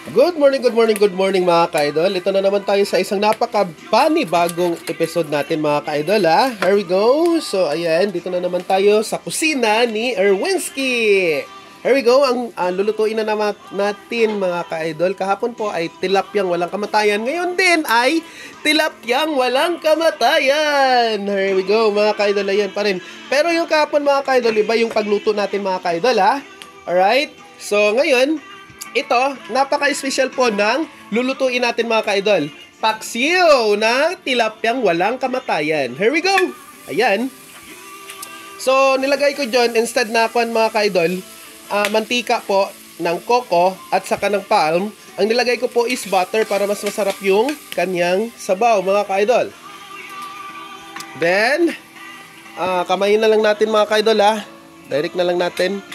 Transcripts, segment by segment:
Good morning mga ka-idol. Ito na naman tayo sa isang napaka-panibagong episode natin mga ka-idol ha. Here we go. So ayan, dito na naman tayo sa kusina ni Erwinski. Here we go. Ang lulutuin na naman natin mga ka-idol. Kahapon po ay tilapyang walang kamatayan. Ngayon din ay tilapyang walang kamatayan. Here we go mga ka-idol. Ayan pa rin. Pero yung kahapon mga ka-idol, iba yung pagluto natin mga ka-idol ha. Alright. So ngayon, ito, napaka-special po ng lulutuin natin mga ka-idol. Paksiw na tilapyang walang kamatayan. Here we go! Ayan. So, nilagay ko dyan, instead na mga ka-idol, mantika po ng coco at saka ng palm. Ang nilagay ko po is butter para mas masarap yung kanyang sabaw mga ka-idol. Then, kamayin na lang natin mga ka-idol ha. Direct na lang natin.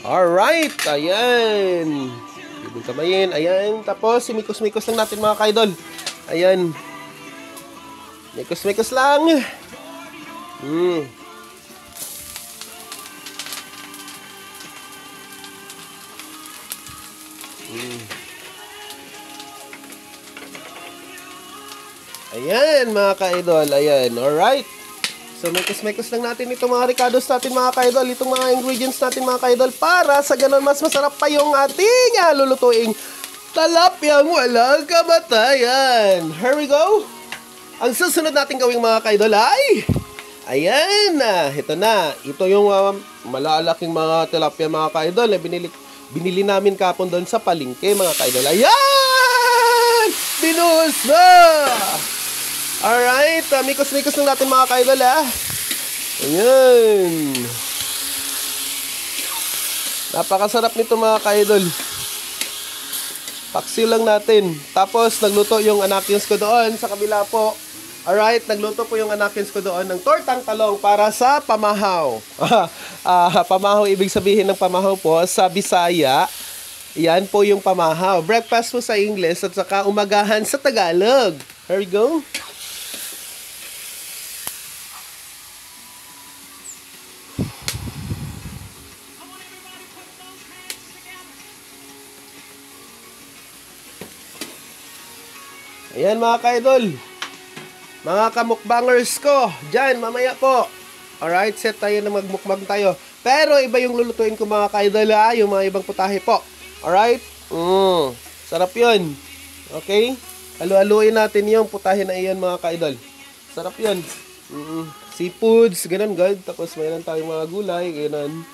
Alright, ayan. Ibig kamayin, ayan. Tapos, simikos-mikos lang natin mga ka-idol. Ayan. Mikos-mikos lang. Ayan mga ka-idol, ayan. Alright. So, mekos-mekos lang natin itong mga ricados natin mga ka-idol, itong mga ingredients natin mga ka-idol, para sa ganun mas masarap pa yung ating lulutuing tilapyang walang kamatayan. Here we go. Ang susunod natin gawing mga ka-idol ay, ayan na, ito na. Ito yung malalaking mga tilapia mga ka-idol na binili namin kapon doon sa palengke mga ka-idol. Ayan! Binuhos na! Alright, mikos-mikos lang natin mga ka-idol ha. Ayan. Napakasarap nito mga ka-idol. Paksiw lang natin. Tapos nagluto yung anakyons ko doon sa kabila po. Alright, nagluto po yung anakyons ko doon ng tortang talong para sa pamahaw. Pamahaw, ibig sabihin ng pamahaw po sa Bisaya. Yan po yung pamahaw. Breakfast po sa English at saka umagahan sa Tagalog. Here we go. Ayan mga ka-idol, mga kamukbangers ko, dyan mamaya po. Alright, set tayo na magmukbang tayo. Pero iba yung lulutuin ko mga ka-idol ha, yung mga ibang putahe po. Alright, sarap yun. Okay, halu-haluin natin yung putahe na iyan mga ka-idol. Sarap yun. Seafoods, ganun good. Tapos mayroon tayong mga gulay, ganun.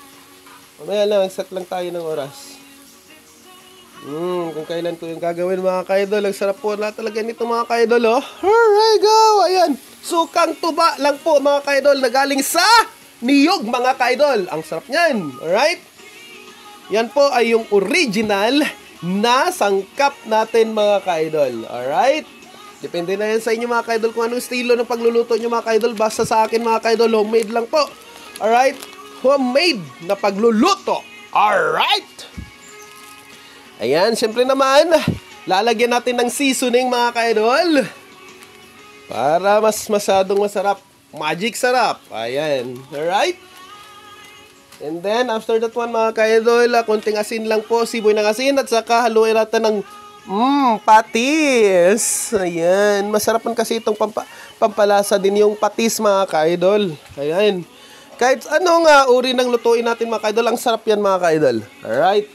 Mamaya lang, set lang tayo ng oras. Kung kailan ko yung gagawin mga ka-idol. Ang sarap po na talaga nito mga ka-idol oh. Here we go. Ayan. Sukang tuba lang po mga ka-idol na galing sa niyog mga ka-idol. Ang sarap niyan. Alright. Yan po ay yung original na sangkap natin mga ka-idol. Alright. Depende na yan sa inyo mga ka-idol kung anong estilo ng pagluluto nyo mga ka-idol. Basta sa akin mga ka-idol, homemade lang po. Alright. Homemade na pagluluto. Alright. Ayan, syempre naman, lalagyan natin ng seasoning mga ka-idol. Para mas masyadong masarap. Magic sarap. Ayan, alright? And then, after that one mga ka-idol, konting asin lang po, siboy ng asin, at saka haluin natin ng patis. Ayan, masarap man kasi itong pampalasa din yung patis mga ka-idol. Ayan. Kahit anong uri ng lutuin natin mga ka-idol, ang sarap yan mga ka-idol. Alright?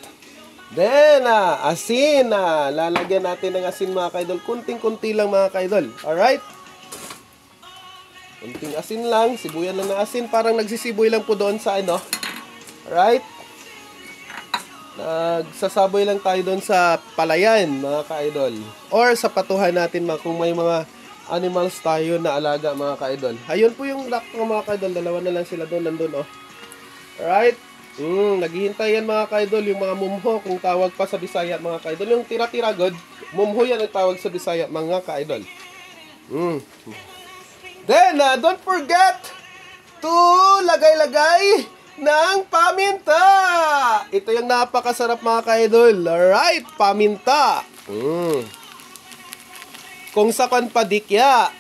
Then, asin. Lalagyan natin ng asin mga ka-idol. Kunting-kunti lang mga ka-idol. Alright? Kunting asin lang. Sibuyan lang ng asin. Parang nagsisiboy lang po doon sa ano. Alright? Nagsasaboy lang tayo doon sa palayan mga ka-idol. Or sa patuhan natin kung may mga animals tayo na alaga mga ka-idol. Ayun po yung duck mga ka-idol. Dalawa na lang sila doon. Nandun oh. Alright? Naghihintay yan mga ka-idol, yung mga mumho, kung tawag pa sa Bisaya mga ka-idol. Yung tira-tira god, mumho yan ang tawag sa Bisaya mga ka-idol. Then, don't forget to lagay-lagay ng paminta. Ito yung napakasarap mga ka-idol. Alright, paminta. Kung sa padikya.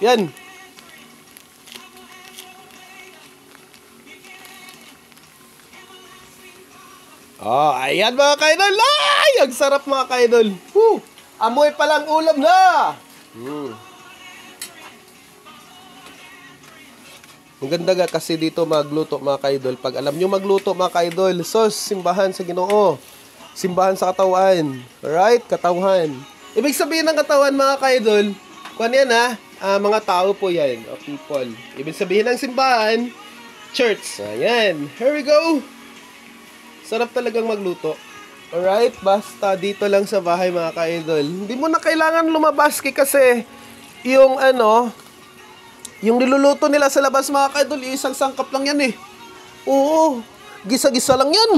Yan. Oh, ayan mga ka-idol. Ay, ang sarap mga ka-idol. Woo! Amoy pa lang ulam na. Ang ganda ga kasi dito magluto mga ka-idol. Pag alam nyo magluto mga ka-idol, sos, simbahan sa Ginoo. Simbahan sa katawan. Alright? Katawan. Ibig sabihin ng katawan mga ka-idol, kung yan mga tao po yan, o people. Ibig sabihin ng simbahan, church. Ayan. Here we go. Sarap talagang magluto. Alright? Basta dito lang sa bahay mga ka-idol. Hindi mo na kailangan lumabas kasi yung yung niluluto nila sa labas mga ka-idol, isang sangkap lang yan eh. Oo. Gisa-gisa lang yan.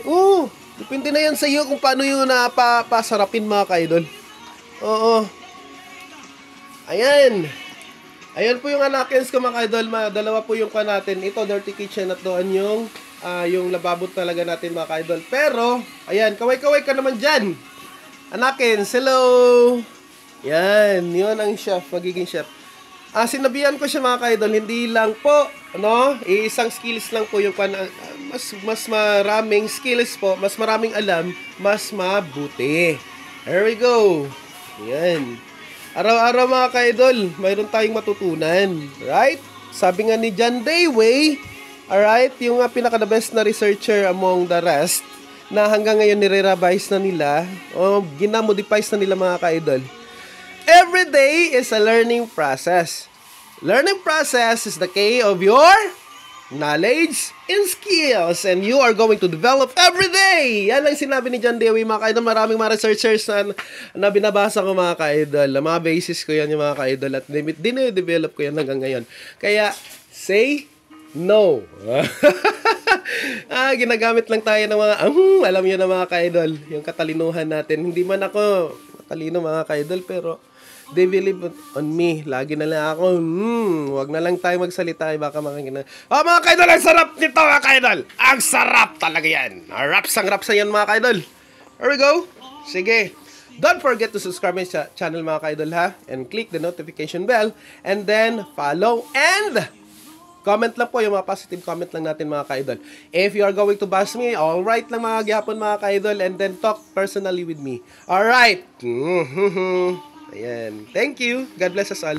Oo. Depende na yan sa iyo kung paano yung napasarapin mga ka-idol. Oo. Ayan. Ayan po yung anakins ko mga ka-idol. Dalawa po yung natin. Ito, dirty kitchen at doon yung lababo talaga natin mga ka-idol. Pero, ayan, kaway-kaway ka naman dyan. Anakins, hello. Yan, yun ang chef, magiging chef. Sinabihan ko siya mga ka-idol, hindi lang po, isang skills lang po yung mas maraming skills po, mas maraming alam, mas mabuti. Here we go. Yan. Araw-araw mga ka-idol, mayroon tayong matutunan. Right? Sabi nga ni John Dewey, alright, yung pinaka-the best na researcher among the rest, na hanggang ngayon nire-revise na nila, ginamodifies na nila mga ka-idol. Every day is a learning process. Learning process is the key of your knowledge and skills, and you are going to develop every day. Yan ang sinabi ni John Dewey mga ka-idol. Maraming mga researchers na binabasa ko mga ka-idol. Mga basis ko yan yung mga ka-idol at dine-develop ko yan hanggang ngayon. Kaya, say no. Ginagamit lang tayo ng mga, alam nyo na mga ka-idol, yung katalinuhan natin. Hindi man ako matalino mga ka-idol, pero they believe on me. Lagi na lang ako, wag na lang tayo magsalita. Baka mga mga ka-idol, ang sarap nito mga ka-idol. Ang sarap talaga yan. Raps yan mga ka-idol. Here we go. Sige. Don't forget to subscribe my channel mga ka-idol ha. And click the notification bell. And then follow and comment lang po, yung mga positive comment lang natin mga ka-idol. If you are going to bash me, alright lang mga gyapon mga ka-idol, and then talk personally with me. Alright. Ayan. Thank you. God bless us all.